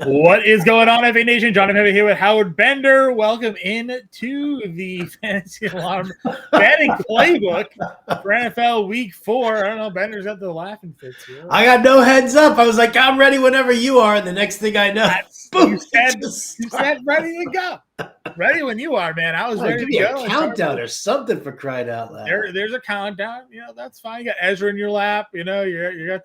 What is going on, FA Nation? John Impemba here with Howard Bender. Welcome in to the Fantasy Alarm Betting Playbook for NFL Week 4. I don't know, Bender's got the laughing fits here. I got no heads up. I was like, I'm ready whenever you are. And the next thing I know, boom, you said ready to go. Ready when you are, man. I was ready give to me go. a countdown or something for crying out loud. There's a countdown. You know, that's fine. You got Ezra in your lap. You know, you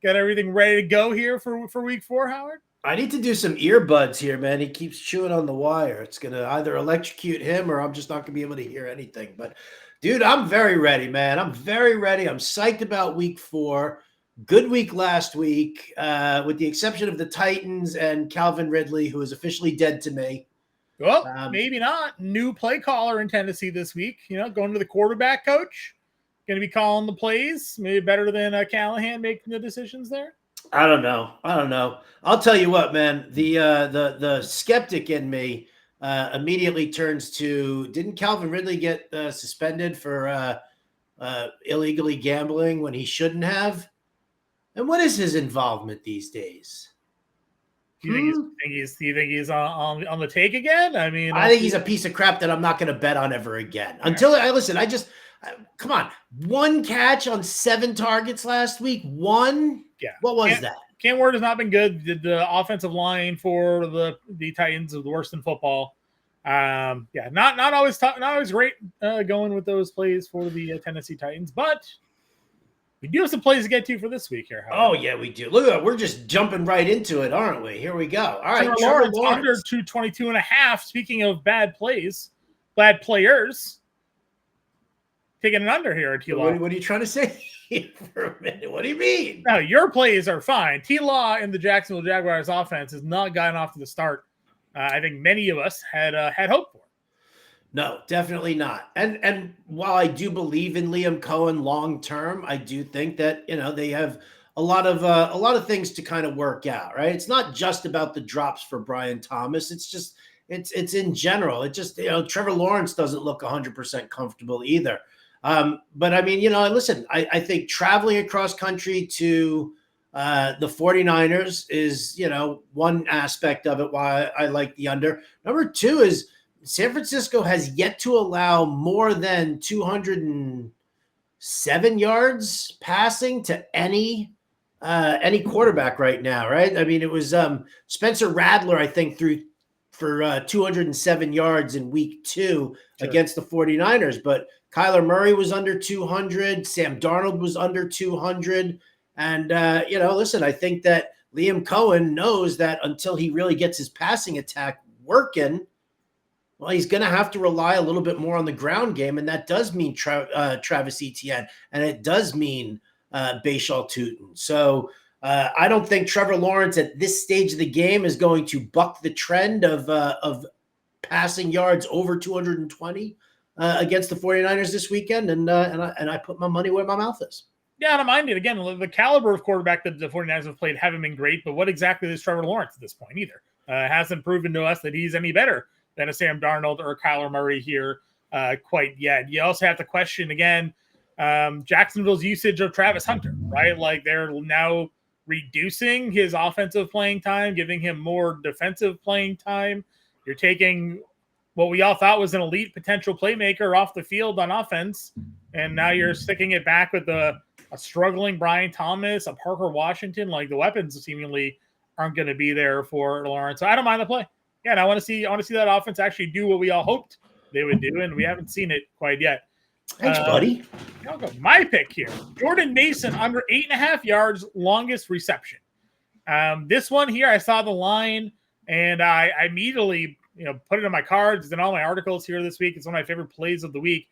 got everything ready to go here for Week 4, Howard. I need to do some earbuds here, man. He keeps chewing on the wire. It's going to either electrocute him or I'm just not going to be able to hear anything. But, dude, I'm very ready, man. I'm very ready. I'm psyched about Week 4. Good week last week, with the exception of the Titans and Calvin Ridley, who is officially dead to me. Well, maybe not. New play caller in Tennessee this week. You know, going to the quarterback coach. Going to be calling the plays. Maybe better than Callahan making the decisions there. I don't know. I'll tell you what, man. The skeptic in me immediately turns to, didn't Calvin Ridley get suspended for illegally gambling when he shouldn't have? And what is his involvement these days? Do you think he's on the take again? I mean, I think he's a piece of crap that I'm not going to bet on ever again. Until come on. 1 catch on 7 targets last week. 1. Yeah. What was that? Cam Ward has not been good. The offensive line for the Titans is the worst in football. Not always tough, not always great going with those plays for the Tennessee Titans, but we do have some plays to get to for this week here. Oh, yeah, we do. Look at that. We're just jumping right into it, aren't we? Here we go. All right, Trevor Lawrence under 222.5. Speaking of bad players, taking an under here at T-Law. What are you trying to say for a minute? What do you mean? No, your plays are fine. T-Law in the Jacksonville Jaguars offense has not gotten off to the start I think many of us had hoped for. No, definitely not. And while I do believe in Liam Cohen long term, I do think that they have a lot of things to kind of work out. Right? It's not just about the drops for Brian Thomas. It's just it's in general. It just Trevor Lawrence doesn't look 100% comfortable either. But I mean, listen, I think traveling across country to the 49ers is, one aspect of it why I like the under. Number 2 is San Francisco has yet to allow more than 207 yards passing to any quarterback right now, right? I mean, it was Spencer Rattler, I think, threw for 207 yards in week 2 against the 49ers, but Kyler Murray was under 200. Sam Darnold was under 200. And, listen, I think that Liam Cohen knows that until he really gets his passing attack working, well, he's going to have to rely a little bit more on the ground game. And that does mean Travis Etienne. And it does mean Bashal Tutin. So I don't think Trevor Lawrence at this stage of the game is going to buck the trend of passing yards over 220 against the 49ers this weekend. And I put my money where my mouth is. Yeah, I don't mind it. Again, the caliber of quarterback that the 49ers have played haven't been great, but what exactly is Trevor Lawrence at this point either? Hasn't proven to us that he's any better than a Sam Darnold or a Kyler Murray here quite yet. You also have to question, again, Jacksonville's usage of Travis Hunter, right? Like they're now reducing his offensive playing time, giving him more defensive playing time. You're taking what we all thought was an elite potential playmaker off the field on offense, and now you're sticking it back with a struggling Brian Thomas, a Parker Washington. Like the weapons seemingly aren't going to be there for Lawrence. So I don't mind the play. Yeah, and I want to see that offense actually do what we all hoped they would do, and we haven't seen it quite yet. Thanks, buddy. I'll go. My pick here: Jordan Mason under 8.5 yards, longest reception. This one here, I saw the line, and I immediately put it in my cards and all my articles here this week. It's one of my favorite plays of the week.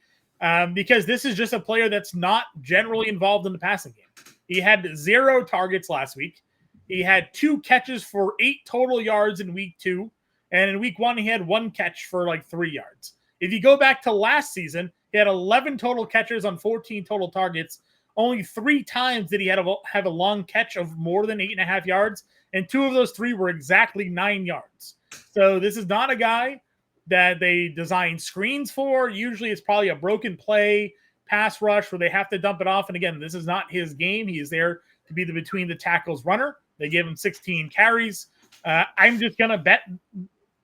Because this is just a player that's not generally involved in the passing game. He had 0 targets last week. He had 2 catches for 8 total yards in week 2. And in week 1, he had 1 catch for like 3 yards. If you go back to last season, he had 11 total catches on 14 total targets. Only 3 times did he have a long catch of more than 8.5 yards. And 2 of those 3 were exactly 9 yards. So this is not a guy that they design screens for. Usually it's probably a broken play, pass rush where they have to dump it off. And again, this is not his game. He is there to be the between the tackles runner. They gave him 16 carries I'm just going to bet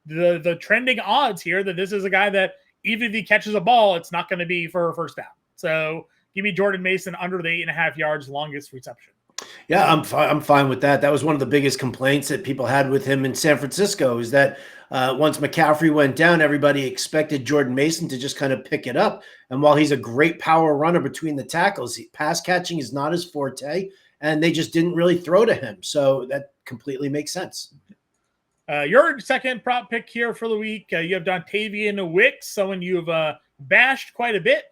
the trending odds here that this is a guy that even if he catches a ball, it's not going to be for a first down. So give me Jordan Mason under the 8.5 yards, longest reception. Yeah, I'm fine with that. That was one of the biggest complaints that people had with him in San Francisco is that once McCaffrey went down, everybody expected Jordan Mason to just kind of pick it up. And while he's a great power runner between the tackles, pass catching is not his forte, and they just didn't really throw to him. So that completely makes sense. Your second prop pick here for the week, you have Dontavian Wicks, someone you've bashed quite a bit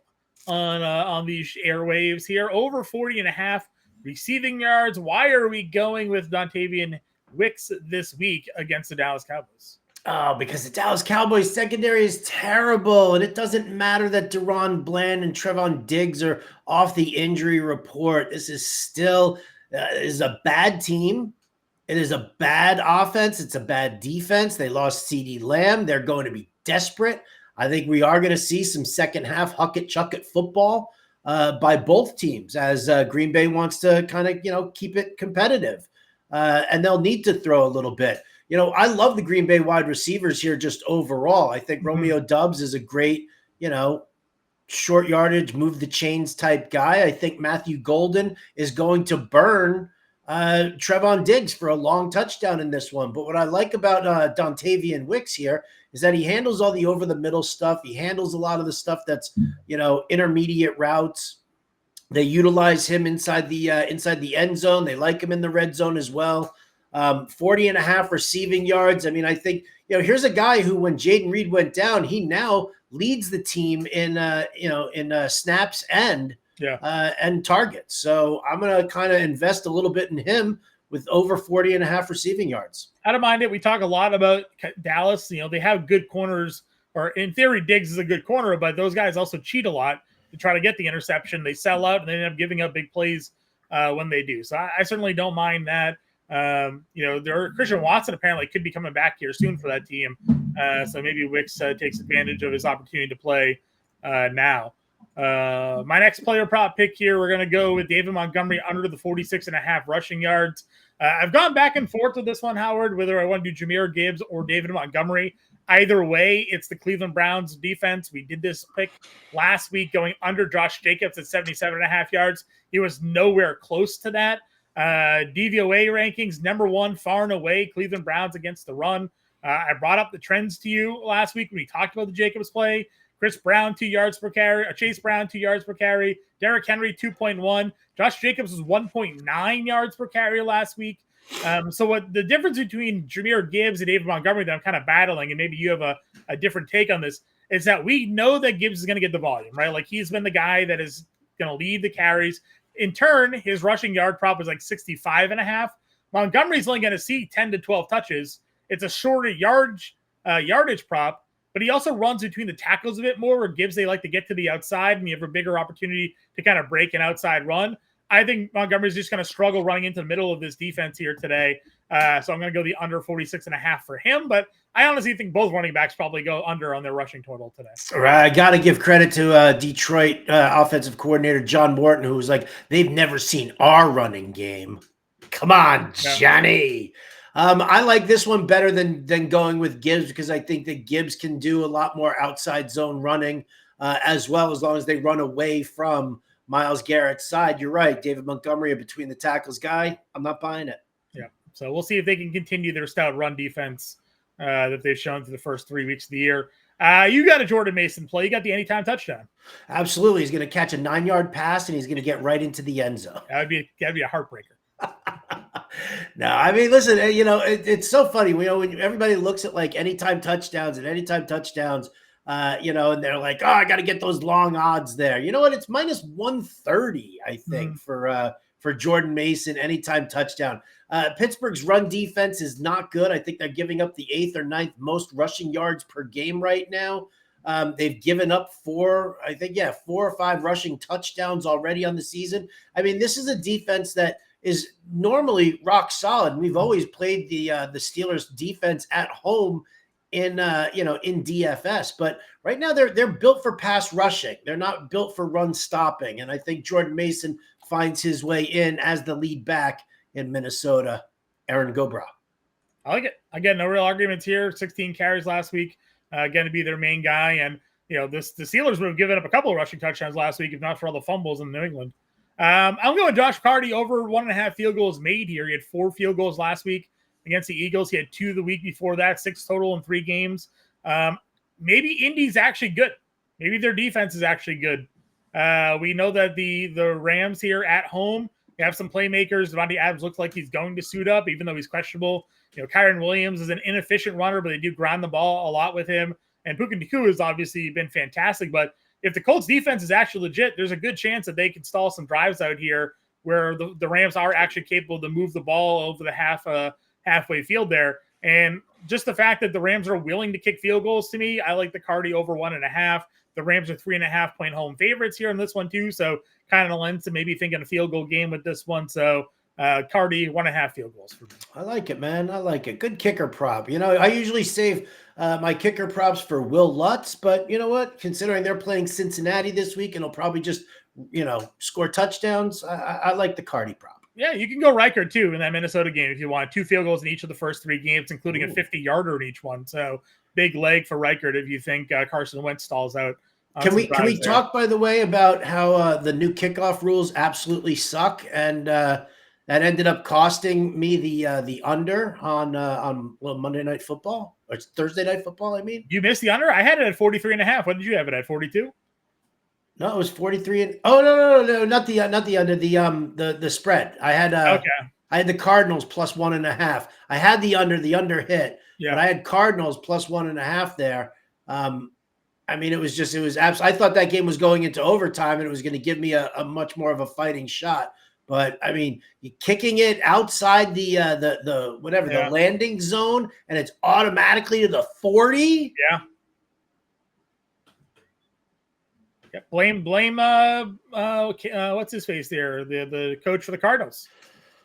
on these airwaves here, over 40.5 receiving yards. Why are we going with Dontavian Wicks this week against the Dallas Cowboys? Oh, because the Dallas Cowboys secondary is terrible, and it doesn't matter that Deron Bland and Trevon Diggs are off the injury report. This is still is a bad team. It is a bad offense. It's a bad defense. They lost CeeDee Lamb. They're going to be desperate. I think we are going to see some second half huck-it-chuck-it football by both teams as Green Bay wants to kind of, keep it competitive. And they'll need to throw a little bit. I love the Green Bay wide receivers here just overall. I think Romeo Doubs is a great, short yardage, move the chains type guy. I think Matthew Golden is going to burn Trevon Diggs for a long touchdown in this one. But what I like about Dontavian Wicks here is that he handles all the over the middle stuff. He handles a lot of the stuff that's, intermediate routes. They utilize him inside the end zone. They like him in the red zone as well. 40.5 receiving yards. I mean, I think, here's a guy who, when Jaden Reed went down, he now leads the team in snaps and targets. So I'm going to kind of invest a little bit in him with over 40.5 receiving yards. I don't mind it. We talk a lot about Dallas. They have good corners, or in theory, Diggs is a good corner, but those guys also cheat a lot to try to get the interception. They sell out and they end up giving up big plays when they do. So I certainly don't mind that. Christian Watson apparently could be coming back here soon for that team. So maybe Wicks takes advantage of his opportunity to play now. My next player prop pick here, we're going to go with David Montgomery under the 46.5 rushing yards. I've gone back and forth with this one, Howard, whether I want to do Jahmyr Gibbs or David Montgomery. Either way, it's the Cleveland Browns defense. We did this pick last week going under Josh Jacobs at 77.5 yards. He was nowhere close to that. DVOA rankings, number one, far and away, Cleveland Browns against the run. I brought up the trends to you last week when we talked about the Jacobs play. Chris Brown, 2 yards per carry. Chase Brown, 2 yards per carry. Derrick Henry, 2.1. Josh Jacobs was 1.9 yards per carry last week. So what the difference between Jahmyr Gibbs and David Montgomery that I'm kind of battling, and maybe you have a different take on this, is that we know that Gibbs is going to get the volume, right? Like, he's been the guy that is going to lead the carries. In turn, his rushing yard prop was like 65.5. Montgomery's only going to see 10 to 12 touches. It's a shorter yardage prop, but he also runs between the tackles a bit more, where Gibbs, they like to get to the outside, and you have a bigger opportunity to kind of break an outside run. I think Montgomery's just going to struggle running into the middle of this defense here today. So I'm going to go the under 46.5 for him. But I honestly think both running backs probably go under on their rushing total today. All right, I got to give credit to Detroit offensive coordinator John Morton, who was like, they've never seen our running game. Come on, Johnny. I like this one better than going with Gibbs, because I think that Gibbs can do a lot more outside zone running as well, as long as they run away from Myles Garrett's side. You're right. David Montgomery, a between the tackles guy. I'm not buying it. Yeah. So we'll see if they can continue their stout run defense that they've shown through the first 3 weeks of the year. You got a Jordan Mason play. You got the anytime touchdown. Absolutely. He's going to catch a 9-yard pass, and he's going to get right into the end zone. That'd be a heartbreaker. No, I mean, listen, it's so funny. When everybody looks at like anytime touchdowns, and they're like, oh, I got to get those long odds there. You know what? It's minus 130, I think, for Jordan Mason, anytime touchdown. Pittsburgh's run defense is not good. I think they're giving up the 8th or 9th most rushing yards per game right now. They've given up 4 or 5 rushing touchdowns already on the season. I mean, this is a defense that is normally rock solid. We've always played the Steelers defense at home in DFS, but right now they're built for pass rushing. They're not built for run stopping. And I think Jordan Mason finds his way in as the lead back in Minnesota. Aaron Gobra. I like it. Again, no real arguments here. 16 carries last week, going to be their main guy. And, the Steelers would have given up a couple of rushing touchdowns last week if not for all the fumbles in New England. I'm going Josh Karty over 1.5 field goals made here. He had 4 field goals last week against the Eagles. He had 2 the week before that, 6 total in 3 games. Maybe Indy's actually good. Maybe their defense is actually good. We know that the Rams here at home, they have some playmakers. Devontae Adams looks like he's going to suit up, even though he's questionable. Kyron Williams is an inefficient runner, but they do ground the ball a lot with him. And Puka Nacua has obviously been fantastic. But if the Colts defense is actually legit, there's a good chance that they can stall some drives out here where the Rams are actually capable to move the ball over the halfway field there. And just the fact that the Rams are willing to kick field goals, to me, I like the Karty over 1.5. The Rams are 3.5 point home favorites here in this one too. So kind of lends to maybe thinking a field goal game with this one. So Karty, 1.5 field goals for me. I like it, man. I like it. Good kicker prop. I usually save my kicker props for Will Lutz, but you know what? Considering they're playing Cincinnati this week and he'll probably just, score touchdowns, I like the Karty prop. Yeah, you can go Riker too in that Minnesota game if you want. 2 field goals in each of the first 3 games, including a 50-yarder in each one. So big leg for Riker if you think Carson Wentz stalls out. Can we talk, by the way, about how the new kickoff rules absolutely suck, and that ended up costing me the under on Monday Night Football or Thursday Night Football? I mean, you missed the under. I had it at 43.5. What did you have it at? 42? No, it was 43. No, not the under, the spread. I had I had the Cardinals plus 1.5. I had the under hit, but I had Cardinals plus 1.5 there. I mean, it was I thought that game was going into overtime and it was going to give me a much more of a fighting shot. But I mean, you're kicking it outside the landing zone, and it's automatically to the 40. Yeah. Yeah, blame what's his face there, the coach for the Cardinals,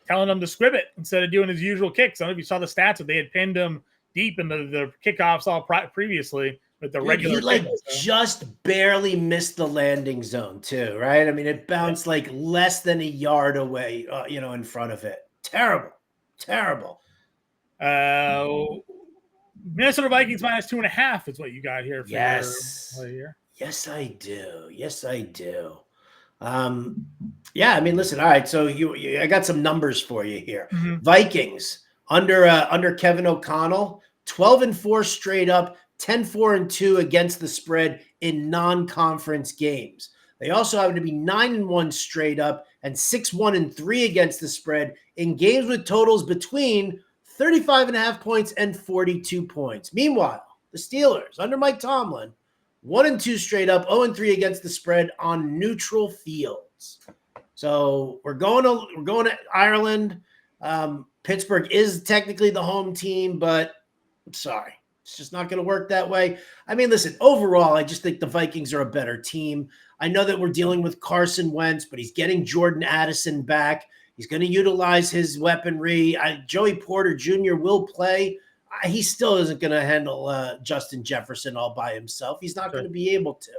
telling him to squib it instead of doing his usual kicks. I don't know if you saw the stats, but they had pinned him deep in the kickoffs all previously with the regular. He just barely missed the landing zone too, right? I mean, it bounced like less than a yard away, in front of it. Terrible. Minnesota Vikings minus 2.5 is what you got here. For your Yes, I do. Yeah, I mean, listen. All right, so I got some numbers for you here. Mm-hmm. Vikings under Kevin O'Connell, 12-4 straight up, 10-4-2 against the spread in non-conference games. They also happen to be 9-1 straight up and 6-1-3 against the spread in games with totals between 35.5 points and 42 points. Meanwhile, the Steelers under Mike Tomlin, 1-2 straight up, 0-3 against the spread on neutral fields. So we're going to Ireland. Pittsburgh is technically the home team, but I'm sorry, it's just not going to work that way. I mean, listen, overall, I just think the Vikings are a better team. I know that we're dealing with Carson Wentz, but he's getting Jordan Addison back. He's going to utilize his weaponry. Joey Porter Jr. will play. He still isn't going to handle Justin Jefferson all by himself. He's not going to be able to.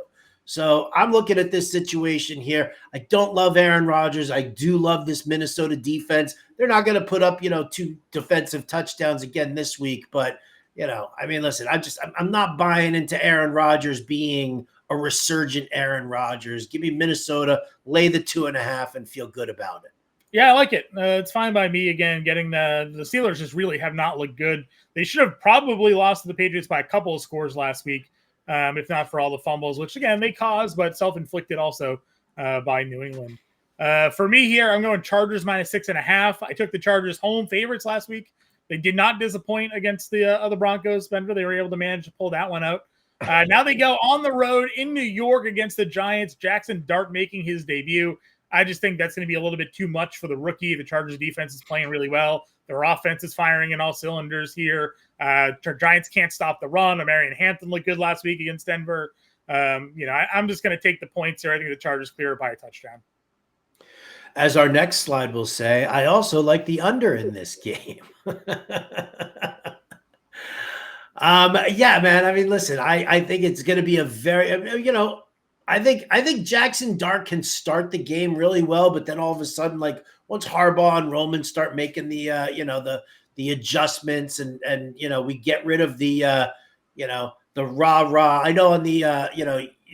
So I'm looking at this situation here. I don't love Aaron Rodgers. I do love this Minnesota defense. They're not going to put up, 2 defensive touchdowns again this week. But, I mean, listen, I'm not buying into Aaron Rodgers being a resurgent Aaron Rodgers. Give me Minnesota, lay the 2.5 and feel good about it. Yeah, I like it. It's fine by me. Again, getting the Steelers just really have not looked good. They should have probably lost to the Patriots by a couple of scores last week, if not for all the fumbles, which, again, they caused, but self-inflicted also by New England. For me here, I'm going Chargers minus 6.5. I took the Chargers home favorites last week. They did not disappoint against the other Broncos. Denver, they were able to manage to pull that one out. Now they go on the road in New York against the Giants. Jackson Dart making his debut. I just think that's going to be a little bit too much for the rookie. The Chargers defense is playing really well. Their offense is firing in all cylinders here. Giants can't stop the run. Marion Hampton looked good last week against Denver. I'm just going to take the points here. I think the Chargers clear by a touchdown. As our next slide will say, I also like the under in this game. Yeah, man. I mean, listen, I think it's going to be a very, I think Jackson Dart can start the game really well, but then all of a sudden, like once Harbaugh and Roman start making the the adjustments and we get rid of the the rah. I know on the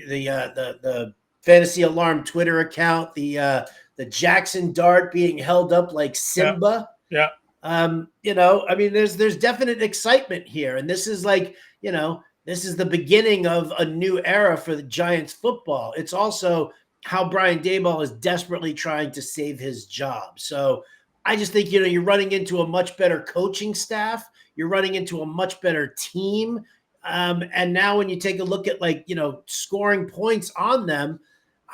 the Fantasy Alarm Twitter account, the Jackson Dart being held up like Simba. Yeah. I mean, there's definite excitement here, and this is like, this is the beginning of a new era for the Giants football. It's also how Brian Daboll is desperately trying to save his job. So I just think, you're running into a much better coaching staff. You're running into a much better team. And now when you take a look at scoring points on them,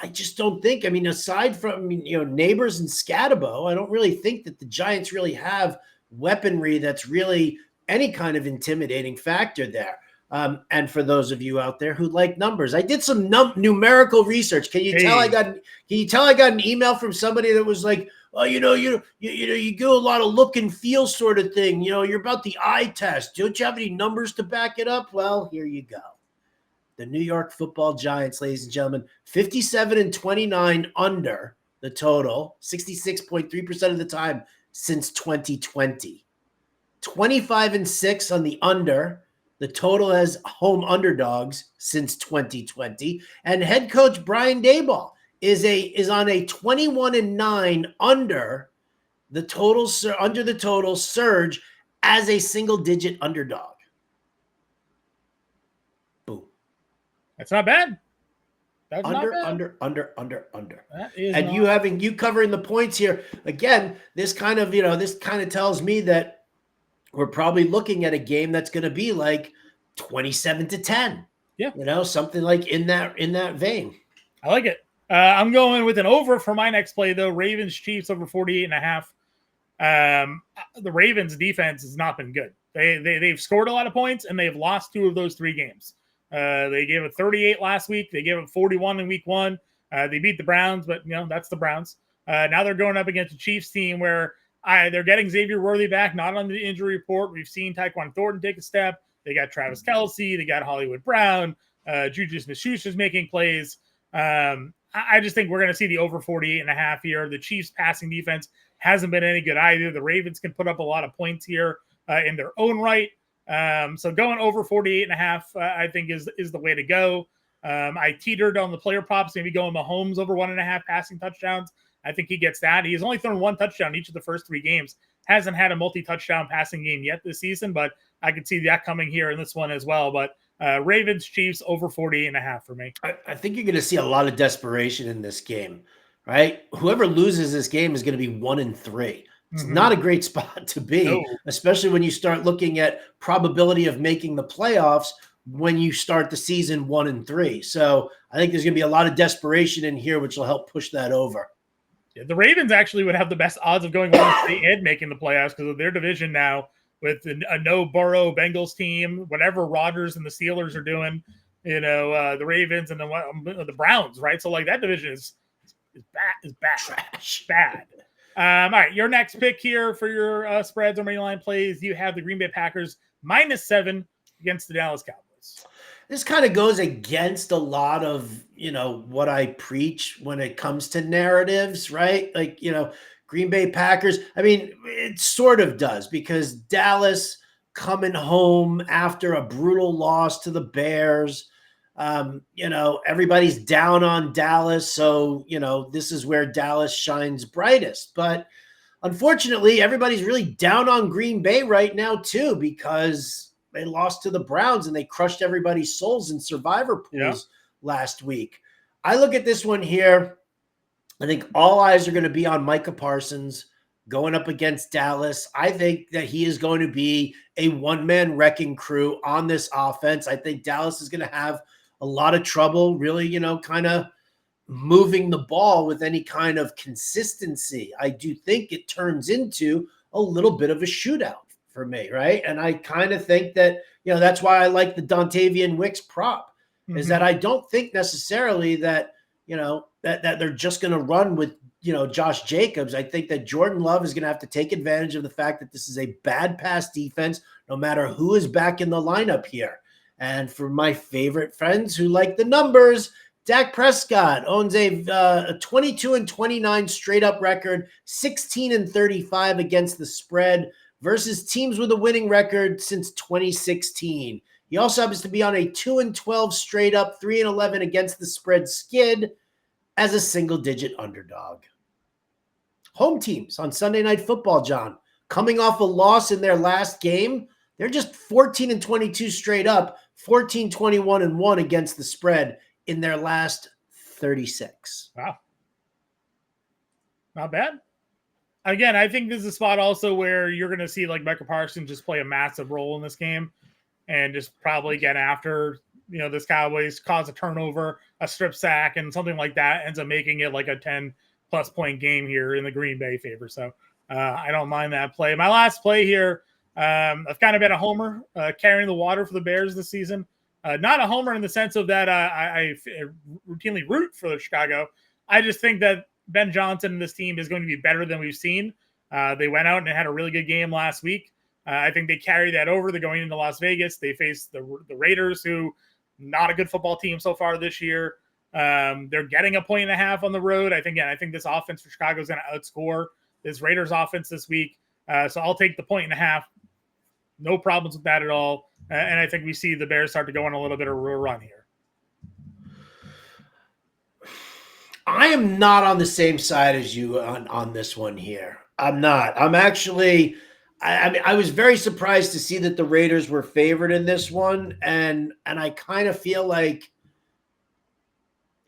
I just don't think, aside from, Neighbors and Scatabo, I don't really think that the Giants really have weaponry that's really any kind of intimidating factor there. And for those of you out there who like numbers, I did some numerical research. Can you tell I got an email from somebody that was like, oh, you do a lot of look and feel sort of thing. You're about the eye test. Don't you have any numbers to back it up? Well, here you go. The New York Football Giants, ladies and gentlemen, 57-29 under the total, 66.3% of the time since 2020. 25-6 on the under. The total as home underdogs since 2020. And head coach Brian Daboll is on a 21-9 under the total surge as a single-digit underdog. That's not bad. That's under. That is and you covering the points here again. This kind of tells me that we're probably looking at a game that's going to be like 27-10. Yeah, something like in that vein. I like it. I'm going with an over for my next play though. Ravens Chiefs over 48.5. The Ravens defense has not been good. They've scored a lot of points and they've lost 2 of those 3 games. They gave it 38 last week. They gave it 41 in week 1. They beat the Browns, but that's the Browns. Now they're going up against a Chiefs team where they're getting Xavier Worthy back, not on the injury report. We've seen Tyquan Thornton take a step. They got Travis Kelce. They got Hollywood Brown. Juju Smith-Schuster's making plays. I just think we're going to see the over 48.5 here. The Chiefs passing defense hasn't been any good either. The Ravens can put up a lot of points here in their own right. So going over 48.5, I think is the way to go. I teetered on the player props, maybe going Mahomes over 1.5 passing touchdowns. I think he gets that. He has only thrown 1 touchdown each of the first 3 games. Hasn't had a multi-touchdown passing game yet this season, but I could see that coming here in this one as well. But Ravens, Chiefs over 48.5 for me. I think you're going to see a lot of desperation in this game, right? Whoever loses this game is going to be 1-3. It's not a great spot to be, especially when you start looking at probability of making the playoffs when you start the season 1-3. So I think there's going to be a lot of desperation in here, which will help push that over. Yeah, the Ravens actually would have the best odds of going 1-3 and making the playoffs because of their division now with a no Burrow Bengals team, whatever Rodgers and the Steelers are doing, the Ravens and the Browns, right? So like that division is bad. Trash. Bad. All right, your next pick here for your spreads or Moneyline plays, you have the Green Bay Packers -7 against the Dallas Cowboys. This kind of goes against a lot of, what I preach when it comes to narratives, right? Like, Green Bay Packers. I mean, it sort of does because Dallas coming home after a brutal loss to the Bears. Everybody's down on Dallas. So, this is where Dallas shines brightest. But unfortunately, everybody's really down on Green Bay right now, too, because they lost to the Browns and they crushed everybody's souls in survivor pools last week. I look at this one here. I think all eyes are going to be on Micah Parsons going up against Dallas. I think that he is going to be a one-man wrecking crew on this offense. I think Dallas is going to have a lot of trouble really, kind of moving the ball with any kind of consistency. I do think it turns into a little bit of a shootout for me, right? And I kind of think that, that's why I like the Dontavian Wicks prop, is that I don't think necessarily that, that they're just going to run with, Josh Jacobs. I think that Jordan Love is going to have to take advantage of the fact that this is a bad pass defense, no matter who is back in the lineup here. And for my favorite friends who like the numbers, Dak Prescott owns a 22-29 straight up record, 16-35 against the spread versus teams with a winning record since 2016. He also happens to be on a 2-12 straight up, 3-11 against the spread skid as a single-digit underdog. Home teams on Sunday Night Football, John, coming off a loss in their last game. They're just 14-22 straight up, 14-21-1 against the spread in their last 36. Wow. Not bad. Again, I think this is a spot also where you're going to see like Micah Parsons just play a massive role in this game and just probably get after, this Cowboys, cause a turnover, a strip sack, and something like that ends up making it like a 10-plus point game here in the Green Bay favor. So I don't mind that play. My last play here, I've kind of been a homer carrying the water for the Bears this season. Not a homer in the sense of that I routinely root for Chicago. I just think that Ben Johnson and this team is going to be better than we've seen. They went out and had a really good game last week. I think they carry that over. They're going into Las Vegas. They face the Raiders, who not a good football team so far this year. They're getting 1.5 points on the road. I think this offense for Chicago is going to outscore this Raiders offense this week. So I'll take the 1.5. No problems with that at all. And I think we see the Bears start to go on a little bit of a run here. I am not on the same side as you on this one here. I'm not. I'm actually I was very surprised to see that the Raiders were favored in this one, and I kind of feel like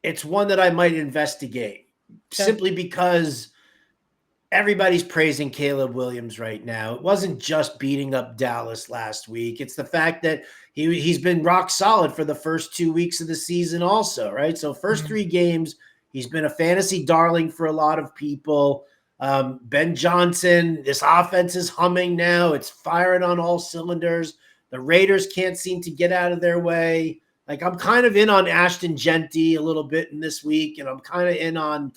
it's one that I might investigate simply because everybody's praising Caleb Williams right now. It wasn't just beating up Dallas last week. It's the fact that he's been rock solid for the first 2 weeks of the season also, right? So first 3 games, he's been a fantasy darling for a lot of people. Ben Johnson, this offense is humming now. It's firing on all cylinders. The Raiders can't seem to get out of their way. Like, I'm kind of in on Ashton Genty a little bit in this week, and I'm kind of in on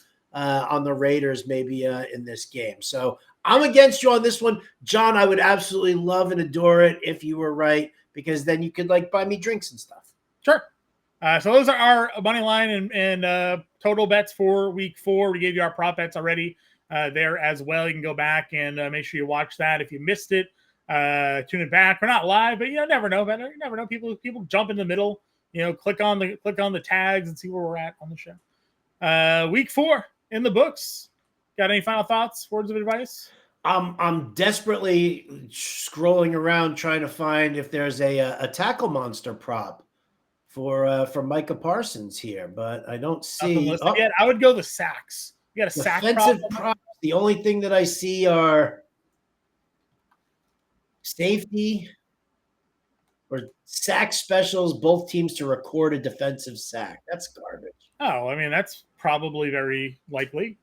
the Raiders maybe in this game. So I'm against you on this one. John, I would absolutely love and adore it if you were right, because then you could buy me drinks and stuff. Sure. So those are our money line and total bets for week 4. We gave you our prop bets already there as well. You can go back and make sure you watch that. If you missed it, tune it back. We're not live, but you never know. Better, you never know. People jump in the middle. Click on the tags and see where we're at on the show. Week 4 in the books. Got any final thoughts? Words of advice? I'm desperately scrolling around trying to find if there's a tackle monster prop for Micah Parsons here, but I don't see. Yet. I would go the sacks. You got a sack defensive prop. The only thing that I see are safety or sack specials, both teams to record a defensive sack. That's garbage. Oh, I mean, that's probably very likely.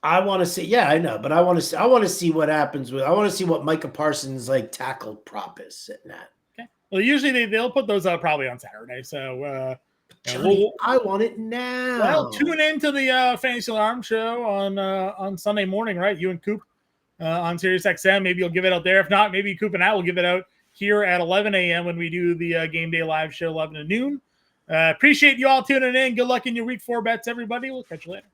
I want to see, yeah, I know, but I want to see what happens I want to see what Micah Parsons tackle prop is sitting at. Okay. Well, usually they'll put those up probably on Saturday. So Johnny, I want it now. Well, tune into the Fantasy Alarm Show on Sunday morning, right? You and Coop on Sirius XM. Maybe you'll give it out there. If not, maybe Coop and I will give it out here at 11 a.m. when we do the Game Day Live show, 11 to noon. Appreciate you all tuning in. Good luck in your week 4 bets, everybody. We'll catch you later.